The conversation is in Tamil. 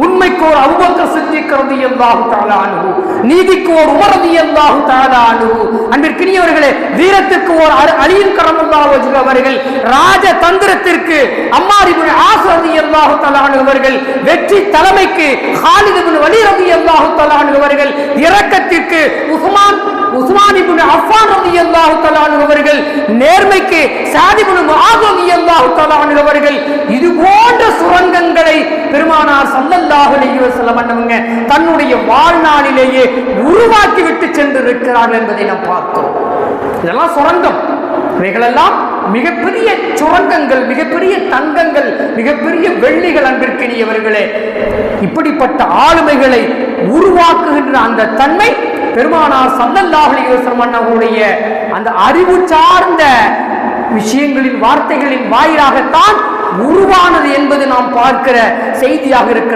உண்மைக்கு ஒரு அபூபக்கர் சித்திக் ரலியல்லாஹு தஆலா அன்ஹு, நீதிக்கு ஒரு உமர் ரலியல்லாஹு தஆலா அன்ஹு, அன்பிற்கினியவர்களே வீரத்திற்கு ஒரு அலி கரமல்லாஹு வஜ்ஹு அவர்கள், ராஜதந்திரத்திற்கு அம்மார் இப்னு ஆஸ் ரலியல்லாஹு தஆலா அன்ஹு அவர்கள், வெற்றி தலைமைக்கு காலித் இப்னு வலீத் ரலியல்லாஹு தஆலா அன்ஹு அவர்கள், இரக்கத்திற்கு உஸ்மான் இப்னு அஃபான் ரலியல்லாஹு தஆலா அன்ஹு அவர்கள், நேர்மைக்கு ஸஅத் இப்னு முஆத் ரலியல்லாஹு தஆலா அன்ஹு அவர்கள், இது போன்ற சுரங்கங்களை பெருமானார் ஸல்லல்லாஹு அலைஹி வஸல்லம் அன்னவங்க தன்னுடைய வாழ்நாளிலேயே உருவாக்கி விட்டு சென்றிருக்கிறார்கள் என்பதை நாம் பார்க்கிறோம். இதெல்லாம் சுரங்கம், இவைகளெல்லாம் மிகப்பெரிய சுரங்கங்கள், மிகப்பெரிய தங்கங்கள், மிகப்பெரிய வெள்ளிகள். அன்பிற்கினியவர்களே, இப்படிப்பட்ட ஆளுமைகளை உருவாக்குகின்ற அந்த தன்மை பெருமானார் ஸல்லல்லாஹு அலைஹி வஸல்லம் அன்னவருடைய அந்த அறிவு சார்ந்த விஷயங்களின் வார்த்தைகளின் வாயிலாகத்தான் உருவானது என்பது நாம் பார்க்கிற செய்தியாக இருக்கிறது.